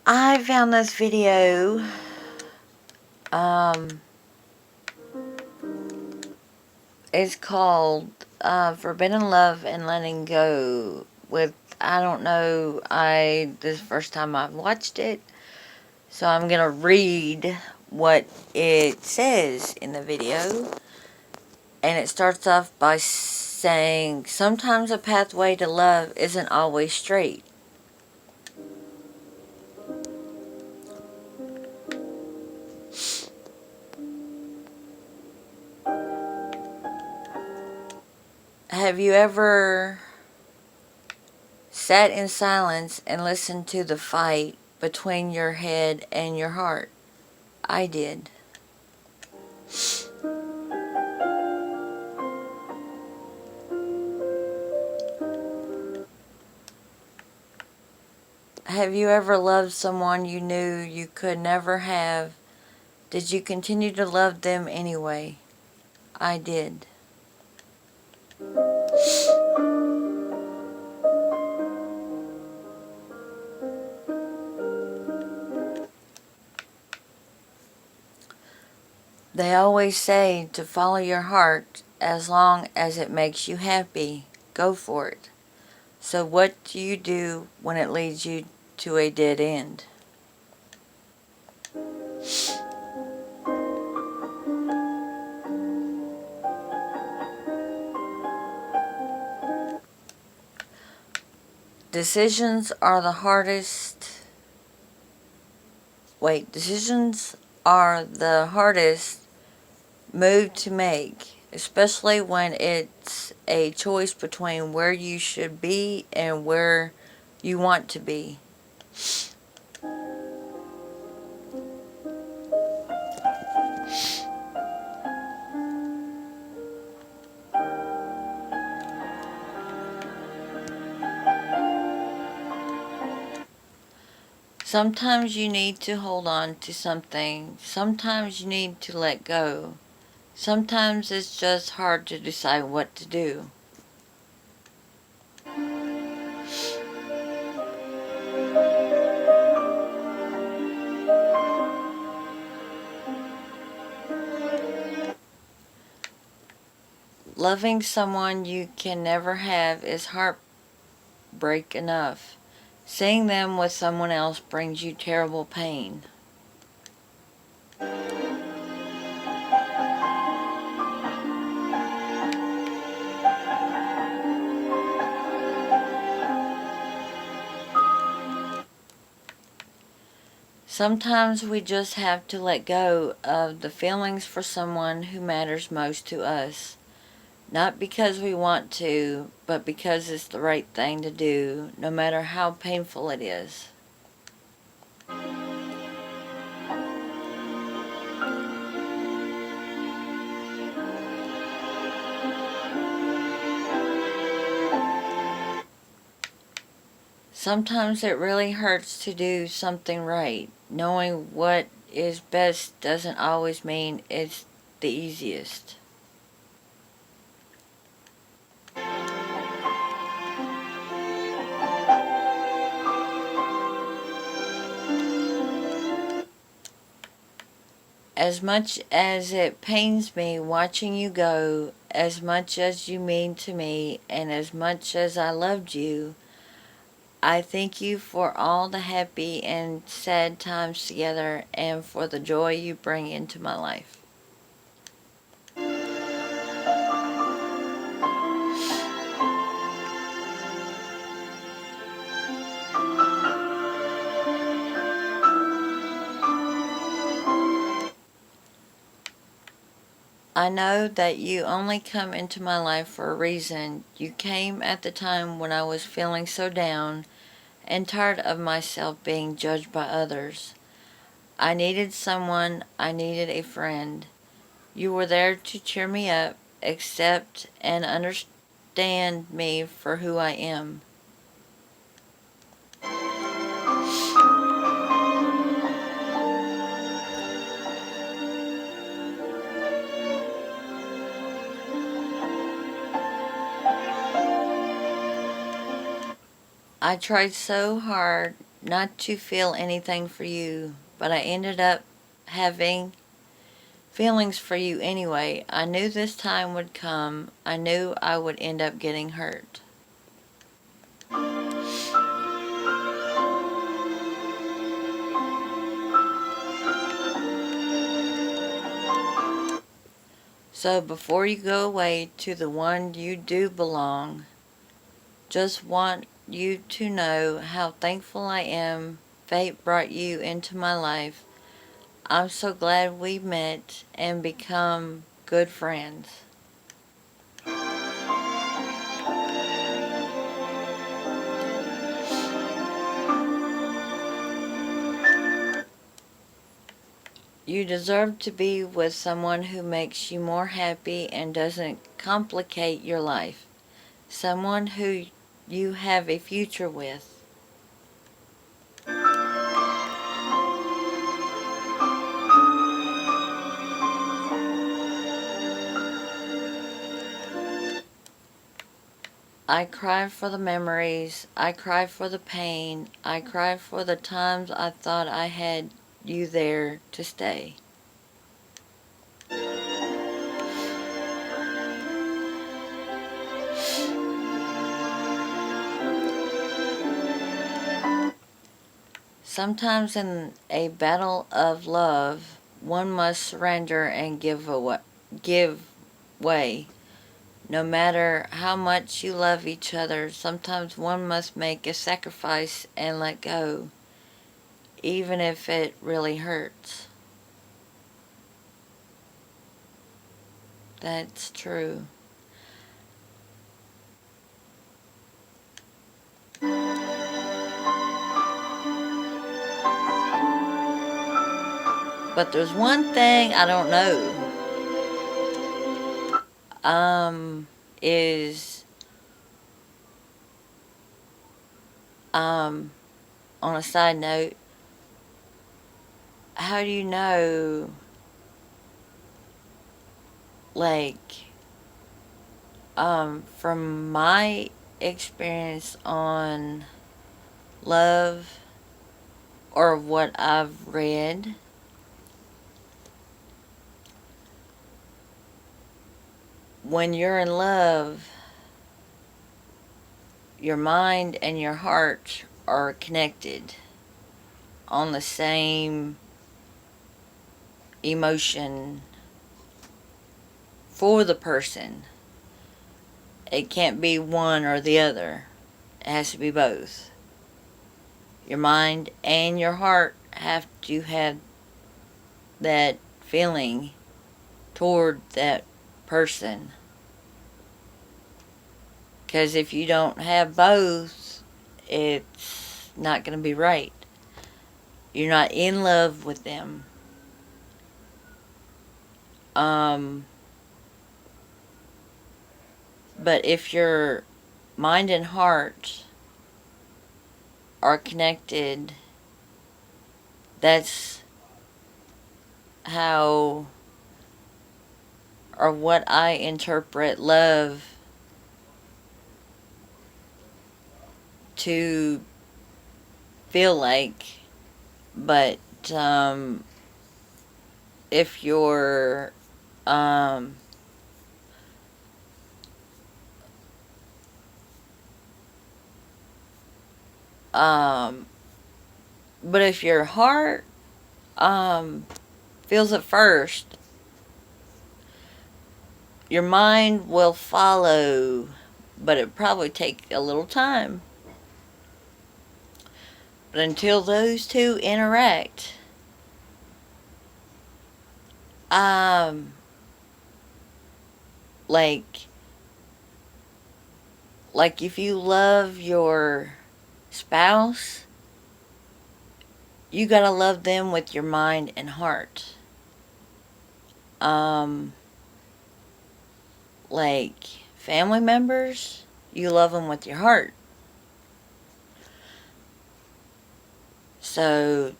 I found this video. It's called Forbidden Love and Letting Go. I don't know, this is the first time I've watched it, so I'm gonna read what it says in the video. And it starts off by saying, sometimes a pathway to love isn't always straight. Have you ever sat in silence and listened to the fight between your head and your heart? I did. Have you ever loved someone you knew you could never have? Did you continue to love them anyway? I did. They always say to follow your heart as long as it makes you happy. Go for it. So what do you do when it leads you to a dead end? Decisions are the hardest. Decisions are the hardest move to make, especially when it's a choice between where you should be and where you want to be. Sometimes you need to hold on to something. Sometimes you need to let go. Sometimes it's just hard to decide what to do. Loving someone you can never have is heartbreak enough. Seeing them with someone else brings you terrible pain. Sometimes we just have to let go of the feelings for someone who matters most to us. Not because we want to, but because it's the right thing to do, no matter how painful it is. Sometimes it really hurts to do something right. Knowing what is best doesn't always mean it's the easiest. As much as it pains me watching you go, as much as you mean to me, and as much as I loved you, I thank you for all the happy and sad times together and for the joy you bring into my life. I know that you only come into my life for a reason. You came at the time when I was feeling so down and tired of myself being judged by others. I needed someone, I needed a friend. You were there to cheer me up, accept and understand me for who I am. I tried so hard not to feel anything for you, but I ended up having feelings for you anyway. I knew this time would come. I knew I would end up getting hurt. So before you go away to the one you do belong, just want you to know how thankful I am fate brought you into my life. I'm so glad we met and become good friends. You deserve to be with someone who makes you more happy and doesn't complicate your life. Someone who you have a future with. I cry for the memories. I cry for the pain. I cry for the times I thought I had you there to stay. Sometimes in a battle of love, one must surrender and give way. No matter how much you love each other, sometimes one must make a sacrifice and let go, even if it really hurts. That's true. But there's one thing I don't know. Is on a side note, how do you know, like, from my experience on love or what I've read, when you're in love, your mind and your heart are connected on the same emotion for the person. It can't be one or the other. It has to be both. Your mind and your heart have to have that feeling toward that person. Because if you don't have both, it's not going to be right. You're not in love with them. But if your mind and heart are connected, that's how, or what I interpret love to feel like. But if you're but if your heart feels it first, your mind will follow, but it probably take a little time. But until those two interact, like if you love your spouse, you gotta love them with your mind and heart. Like family members, you love them with your heart. So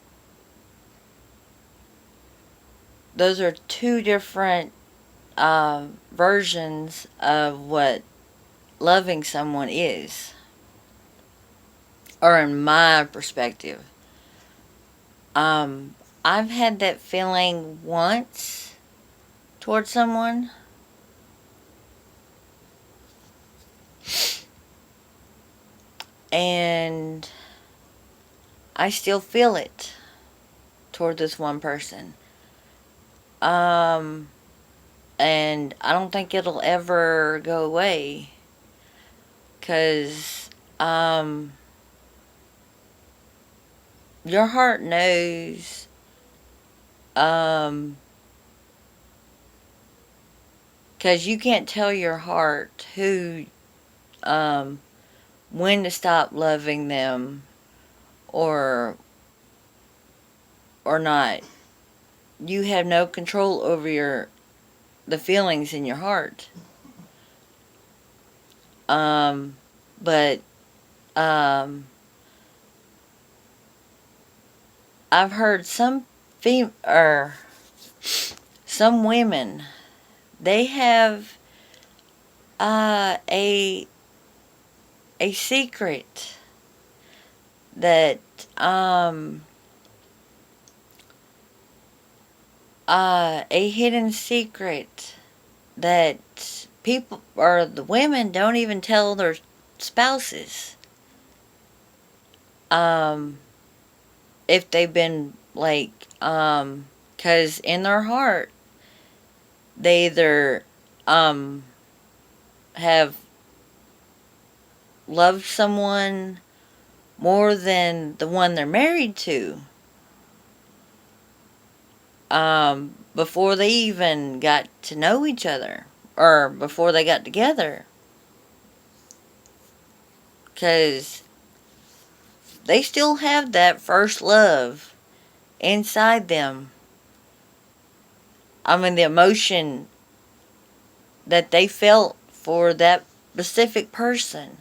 those are two different versions of what loving someone is. or in my perspective. I've had that feeling once towards someone, and I still feel it toward this one person. Um, and I don't think it'll ever go away, because your heart knows, because you can't tell your heart who, when to stop loving them, or not. You have no control over the feelings in your heart. But I've heard some women, they have a secret that a hidden secret that people, or the women, don't even tell their spouses. If they've been like, because in their heart, they either have loved someone more than the one they're married to, before they even got to know each other, or before they got together, because they still have that first love inside them. I mean, the emotion that they felt for that specific person.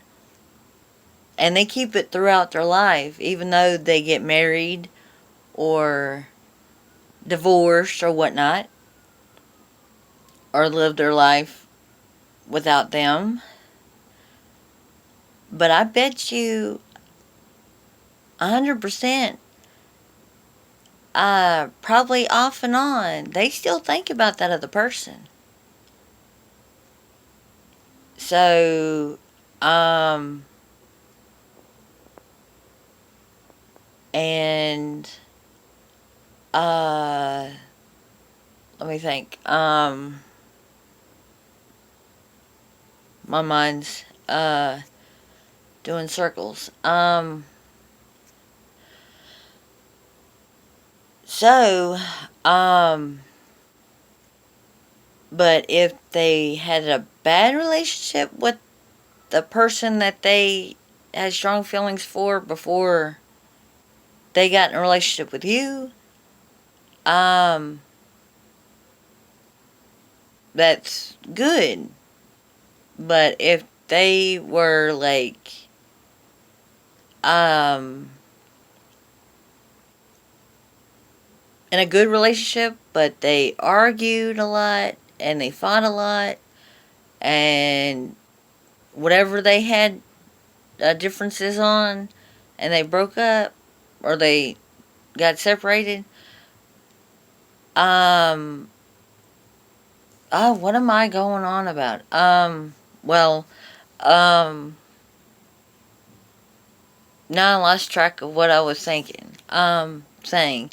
And they keep it throughout their life, even though they get married or divorced or whatnot, or live their life without them. But I bet you 100%, probably off and on, they still think about that other person. So, and, let me think. My mind's, doing circles. So, but if they had a bad relationship with the person that they had strong feelings for before they got in a relationship with you, that's good. But if they were like, in a good relationship, but they argued a lot and they fought a lot, and whatever they had differences on, and they broke up or they got separated. Oh, what am I going on about? Well, now I lost track of what I was thinking, saying.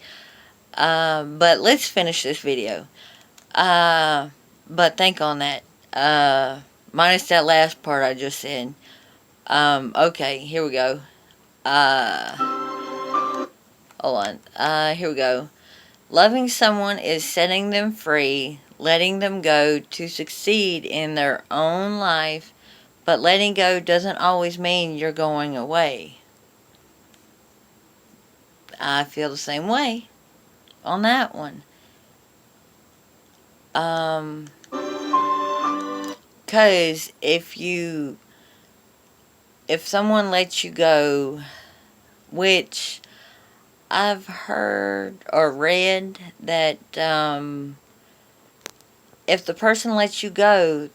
But let's finish this video. But think on that. Minus that last part I just said. Okay, here we go. Hold on. Here we go. Loving someone is setting them free, letting them go to succeed in their own life, but letting go doesn't always mean you're going away. I feel the same way on that one. Cause if someone lets you go, which I've heard or read that, if the person lets you go,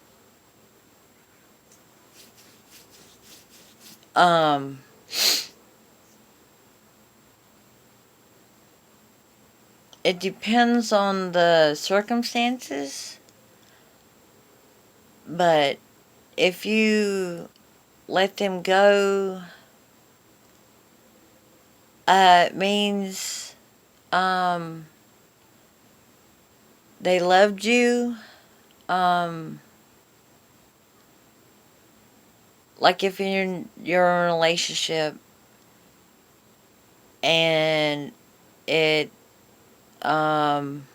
it depends on the circumstances, but if you let them go, it means they loved you. Um, like if you're in a relationship and it um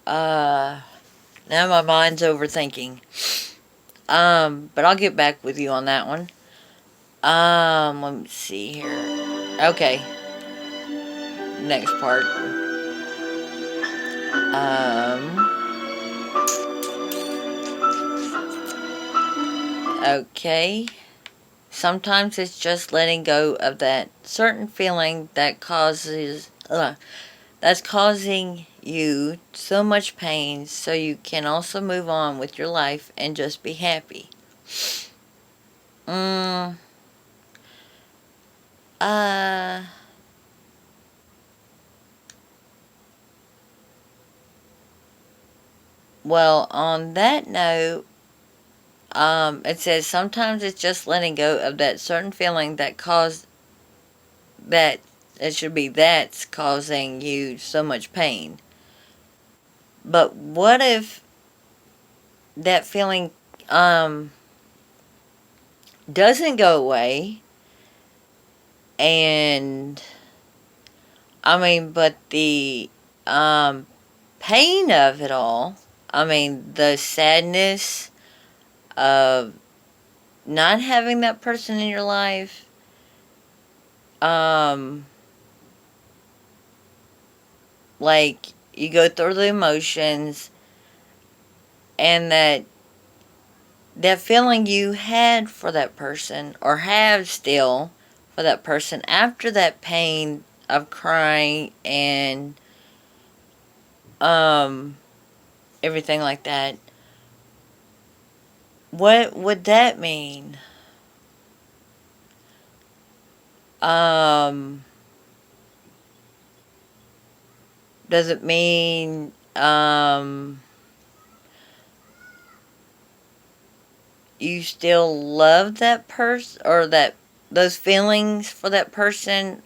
now my mind's overthinking. But I'll get back with you on that one. Let me see here. Okay, next part. Okay. Sometimes it's just letting go of that certain feeling that's causing you so much pain, so you can also move on with your life and just be happy. Mm, uh, well, on that note, it says sometimes it's just letting go of that certain feeling that it should be that's causing you so much pain. But what if that feeling um doesn't go away, and but the um pain of it all, the sadness of not having that person in your life, um like you go through the emotions, and that feeling you had for that person, or have still for that person, after that pain of crying and everything like that, what would that mean? um does it mean you still love that person, or that those feelings for that person?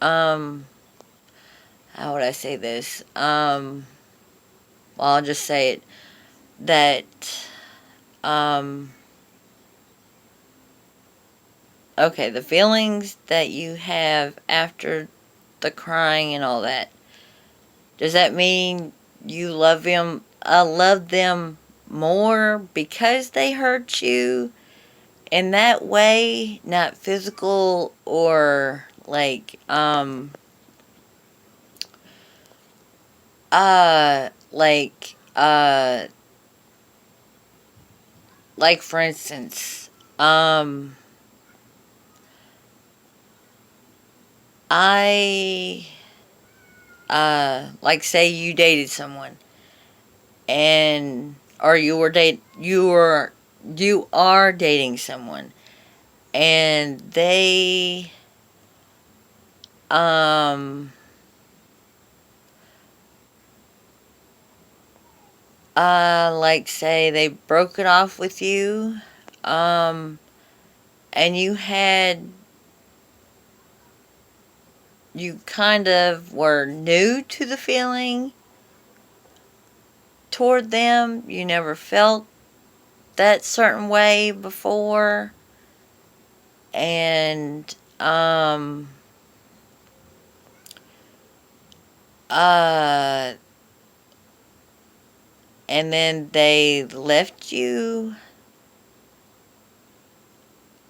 um how would I say this? Well, I'll just say it, that um okay, the feelings that you have after the crying and all that, does that mean you love them more because they hurt you in that way, not physical, or like for instance, I like, say you dated someone, and or you are dating someone, and they um like, say they broke it off with you, um and you kind of were new to the feeling toward them. You never felt that certain way before, and uh and then they left you,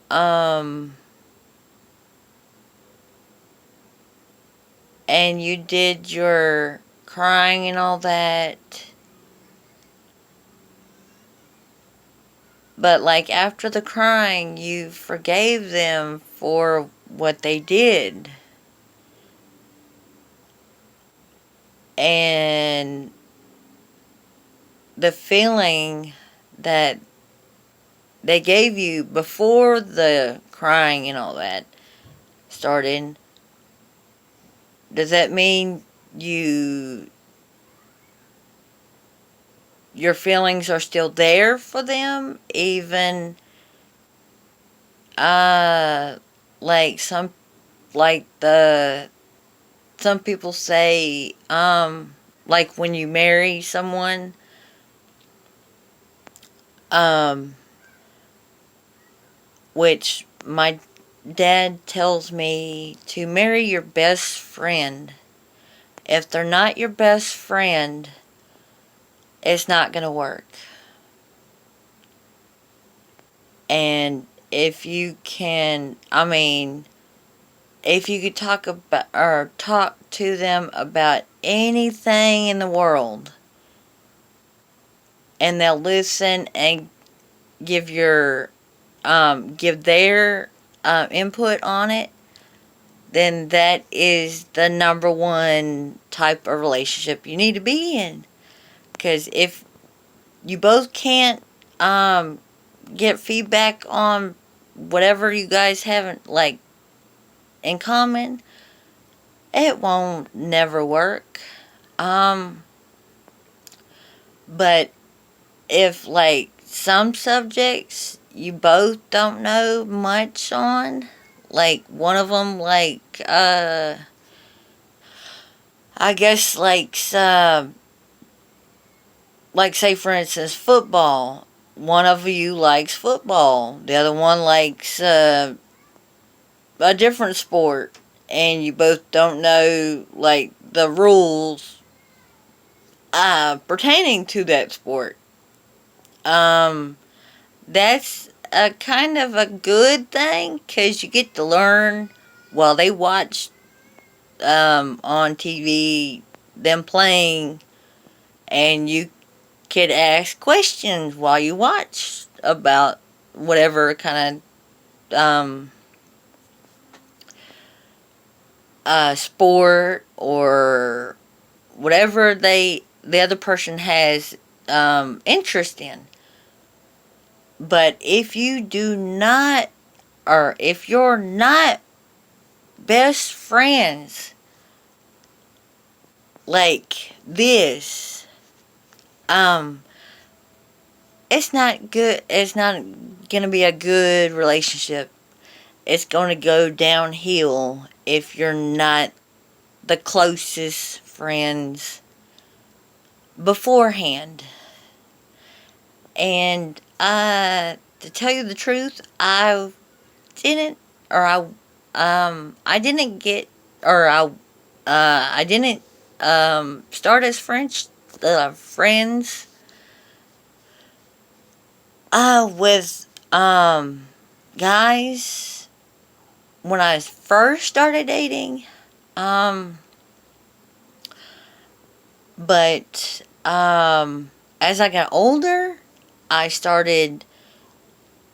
um and you did your crying and all that, but like after the crying you forgave them for what they did, and the feeling that they gave you before the crying and all that, started, does that mean your feelings are still there for them, even uh like like the some people say, like when you marry someone, um which my dad tells me to marry your best friend. If they're not your best friend, it's not going to work. And if you can, I mean, if you could talk about or talk to them about anything in the world, and they'll listen and give give their input on it, then that is the number one type of relationship you need to be in. Because if you both can't get feedback on whatever you guys haven't like in common, it won't never work. Um, but if like some subjects you both don't know much on, like one of them I guess like say for instance football. One of you likes football, the other one likes a different sport, and you both don't know like the rules pertaining to that sport. Um, that's a kind of a good thing because you get to learn while they watch on TV them playing, and you could ask questions while you watch about whatever kind of sport or whatever the other person has interest in. But if you do not, or if you're not best friends like this, um, it's not good. It's not gonna be a good relationship. It's gonna go downhill if you're not the closest friends beforehand. And to tell you the truth, didn't, or I didn't get, or I didn't start as friends with guys when I first started dating. Um, but as I got older, I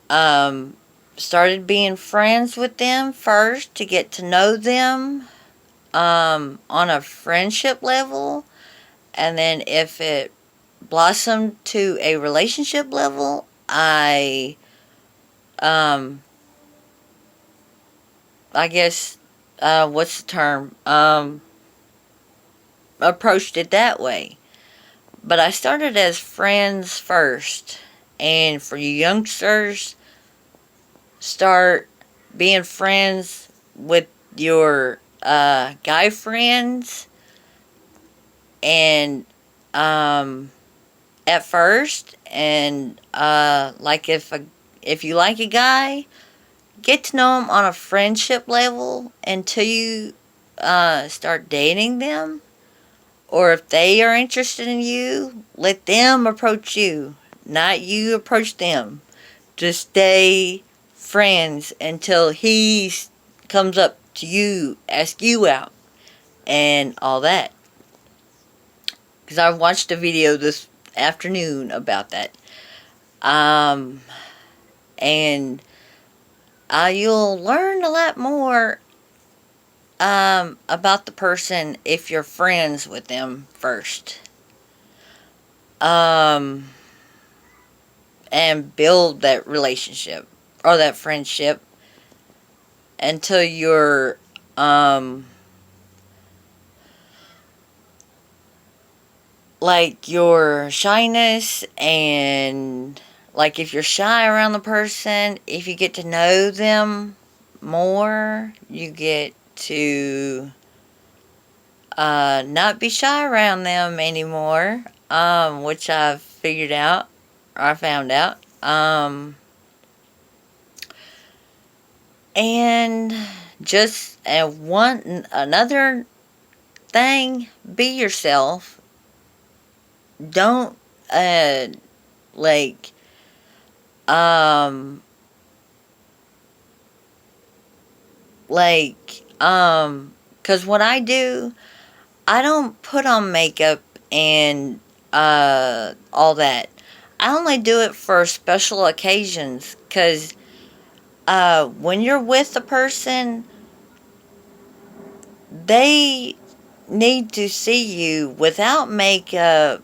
um, started being friends with them first to get to know them on a friendship level, and then if it blossomed to a relationship level, um, I guess, what's the term? Approached it that way. But I started as friends first. And for you youngsters, start being friends with your guy friends, and at first, and like if you like a guy, get to know him on a friendship level until you start dating them. Or if they are interested in you, let them approach you, not you approach them. Just stay friends until he comes up to you, ask you out, and all that. Because I watched a video this afternoon about that. Um, and you'll learn a lot more about the person if you're friends with them first. Um, and build that relationship or that friendship, until your like your shyness, and like if you're shy around the person, if you get to know them more, you get to not be shy around them anymore, which I've figured out, or I found out. And just one another thing, be yourself. Don't like um like cuz what I do, I don't put on makeup and all that. I only do it for special occasions, cuz when you're with a person, they need to see you without makeup,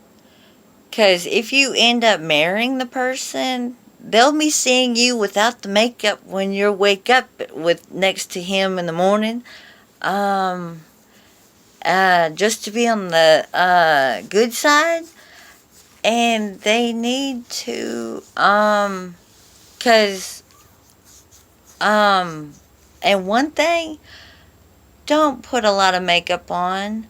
because if you end up marrying the person, they'll be seeing you without the makeup when you wake up with next to him in the morning. Um, just to be on the good side, and they need to, cause, um, and one thing, don't put a lot of makeup on.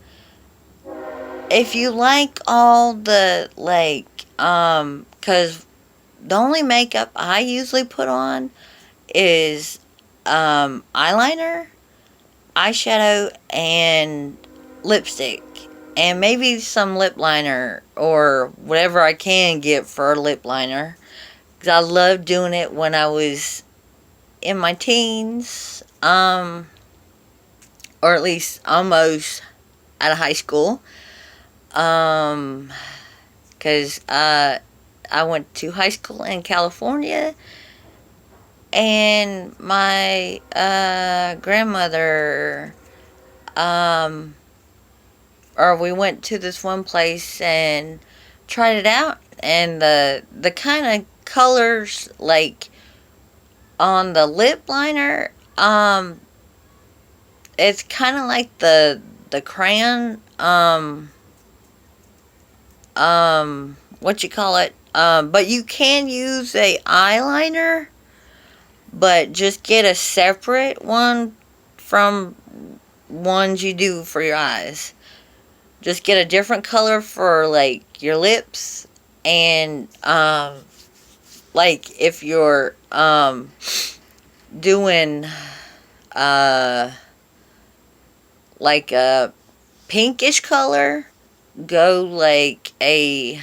If you like all the, like, cause the only makeup I usually put on is, eyeliner, eyeshadow, and lipstick. And maybe some lip liner, or whatever I can get for a lip liner. Because I loved doing it when I was in my teens, or at least almost out of high school. Um, because I went to high school in California, and my grandmother, um, or we went to this one place and tried it out, and the kind of colors, like on the lip liner, it's kind of like the crayon, what you call it, but you can use a eyeliner, but just get a separate one from ones you do for your eyes. Just get a different color for like your lips, and like if you're doing uh like a pinkish color, go like a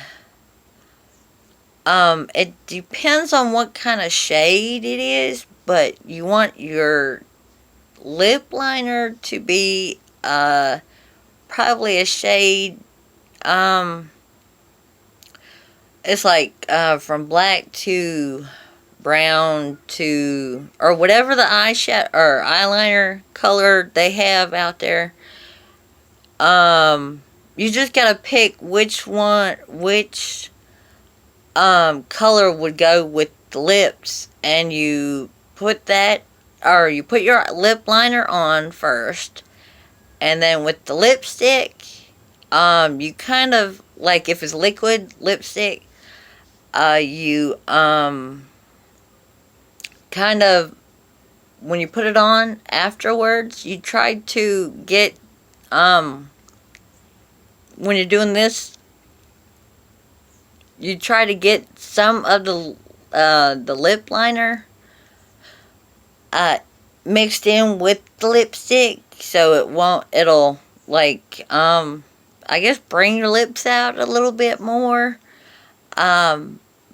it depends on what kind of shade it is, but you want your lip liner to be probably a shade, um it's like from black to brown to, or whatever the eyeshadow or eyeliner color they have out there. You just gotta pick which color would go with the lips, and you put that, or you put your lip liner on first, and then with the lipstick, you kind of, like if it's liquid lipstick, you kind of, when you put it on afterwards, you try to get, when you're doing this, you try to get some of the lip liner mixed in with the lipstick, so it'll like, I guess bring your lips out a little bit more.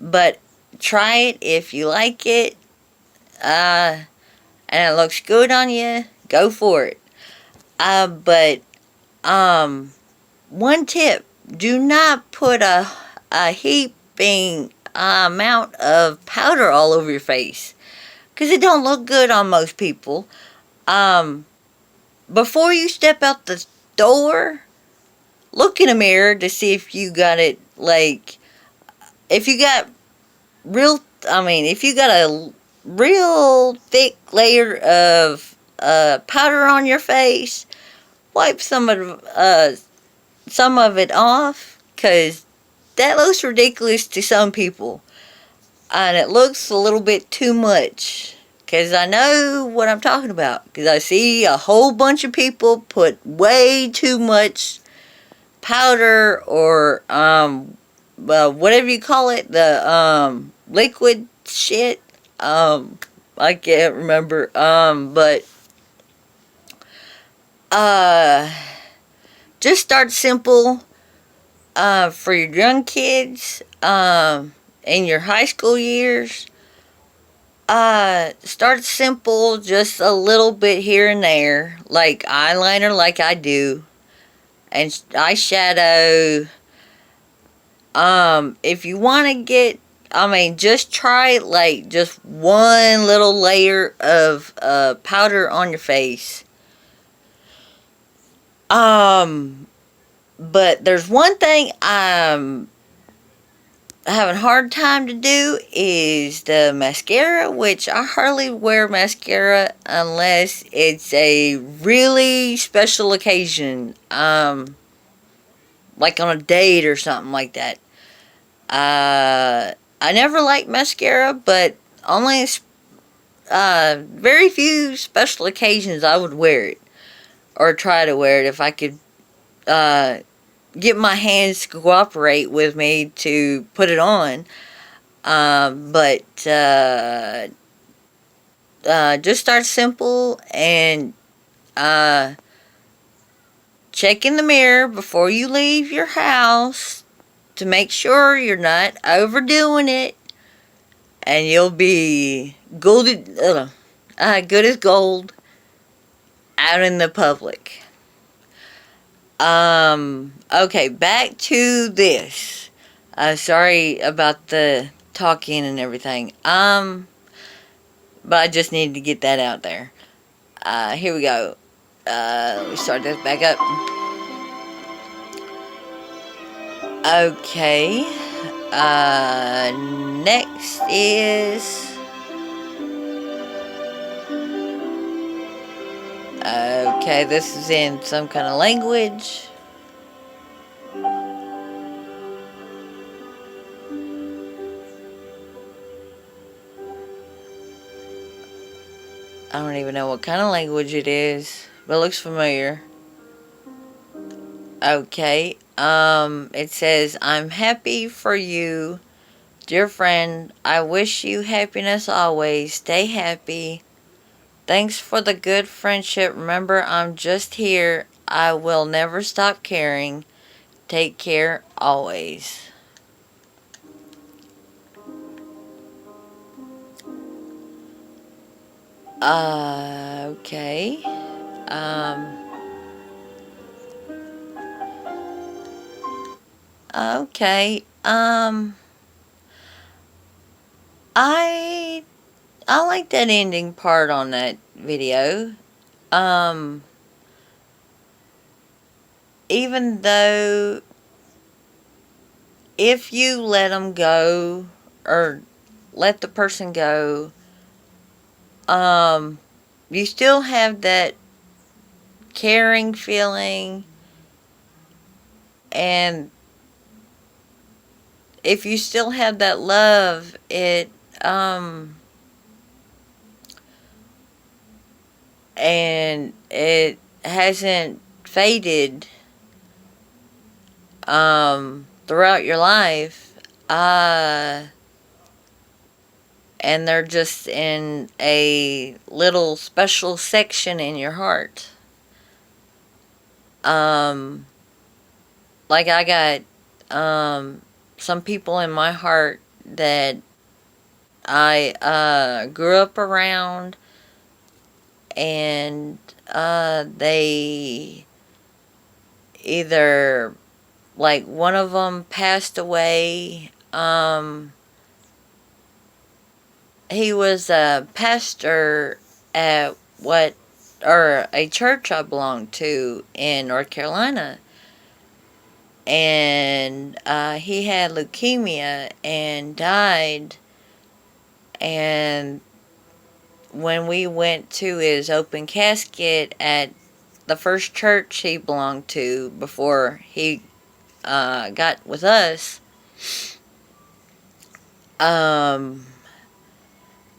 But try it if you like it, and it looks good on you, go for it. But one tip: do not put a heaping amount of powder all over your face, because it don't look good on most people. Um, Before you step out the door, look in a mirror to see if you got it, like, if you got real, I mean, if you got a real thick layer of powder on your face, wipe some of it off, because that looks ridiculous to some people. And it looks a little bit too much. Because I know what I'm talking about. Because I see a whole bunch of people put way too much powder or, well, whatever you call it, the, liquid shit. I can't remember. But, just start simple, for your young kids, in your high school years. Start simple, just a little bit here and there, like eyeliner, like I do, and eyeshadow. If you want to get, just try like just one little layer of powder on your face. But there's one thing I'm having a hard time to do is the mascara, which I hardly wear mascara unless it's a really special occasion, like on a date or something like that. I never liked mascara, but only very few special occasions I would wear it or try to wear it if I could get my hands to cooperate with me to put it on. But just start simple and check in the mirror before you leave your house to make sure you're not overdoing it, and you'll be good as gold out in the public. Okay, back to this. Sorry about the talking and everything. But I just needed to get that out there. Here we go. Let me start this back up. Okay. Next is... Okay, this is in some kind of language. I don't even know what kind of language it is, but it looks familiar. Okay, it says, I'm happy for you, dear friend. I wish you happiness always. Stay happy. Thanks for the good friendship. Remember, I'm just here. I will never stop caring. Take care always. Okay. Okay. I like that ending part on that video. Even though if you let them go or let the person go, you still have that caring feeling, and if you still have that love, and it hasn't faded throughout your life, and they're just in a little special section in your heart. Like I got some people in my heart that I grew up around, and they either, like, one of them passed away. He was a pastor at a church I belonged to in North Carolina, and he had leukemia and died, and when we went to his open casket at the first church he belonged to before he got with us, I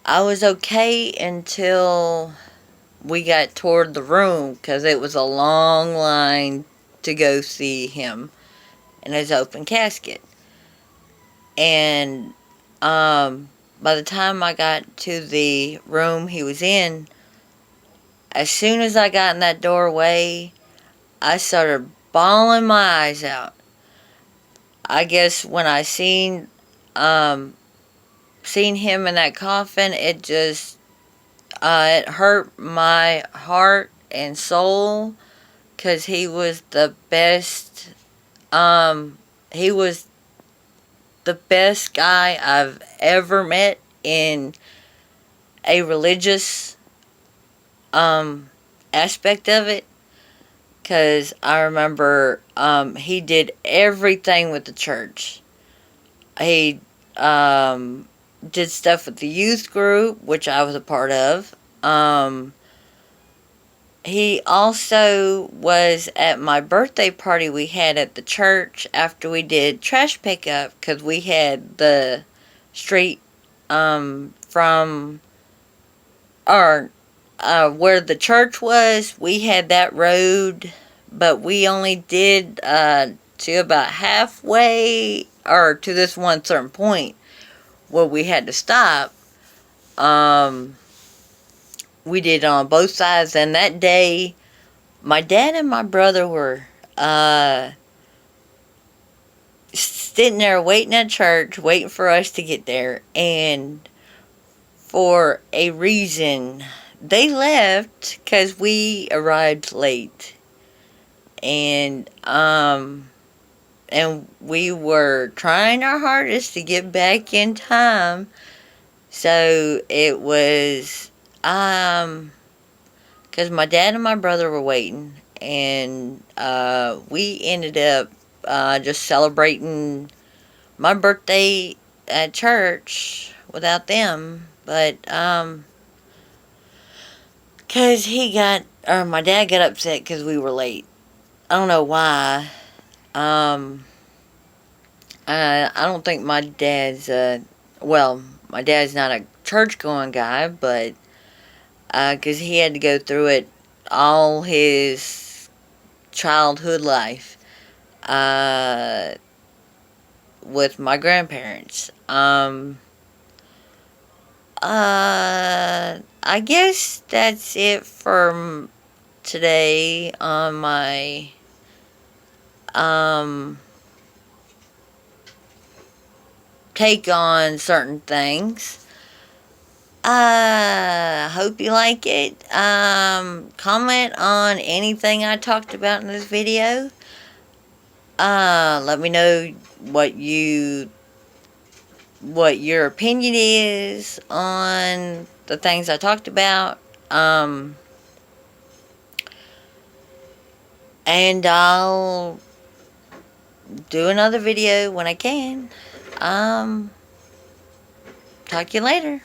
was okay until we got toward the room, because it was a long line to go see him in his open casket. And by the time I got to the room he was in, as soon as I got in that doorway, I started bawling my eyes out. I guess when I seen him in that coffin, it just it hurt my heart and soul, because he was the best. He was the best guy I've ever met in a religious aspect of it. Because I remember he did everything with the church. He did stuff with the youth group, which I was a part of. He also was at my birthday party we had at the church after we did trash pickup, because we had the street from our where the church was. We had that road, but we only did to about halfway, or to this one certain point where we had to stop. We did on both sides, and that day my dad and my brother were sitting there waiting at church, waiting for us to get there, and for a reason they left, because we arrived late. And we were trying our hardest to get back in time. So it was because my dad and my brother were waiting, and we ended up just celebrating my birthday at church without them. But because my dad got upset because we were late. I don't know why. I don't think my dad's my dad's not a church going guy, but because he had to go through it all his childhood life with my grandparents. I guess that's it for today on my take on certain things. I hope you like it. Comment on anything I talked about in this video. Let me know what your opinion is on the things I talked about. And I'll do another video when I can. Talk to you later.